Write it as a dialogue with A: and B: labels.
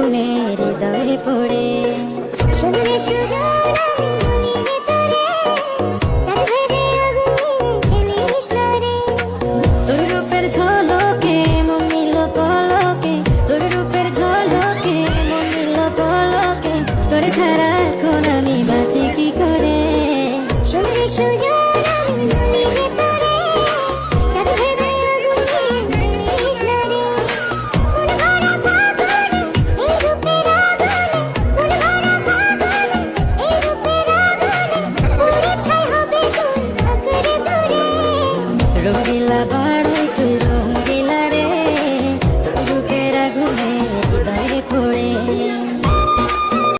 A: আগুনে হৃদয়ে পড়ে। শুনলে সুজন আমি বলি তোরে, চাঁদ ভেবে আগুনে খেলিস না রে। তোর রূপের ঝলক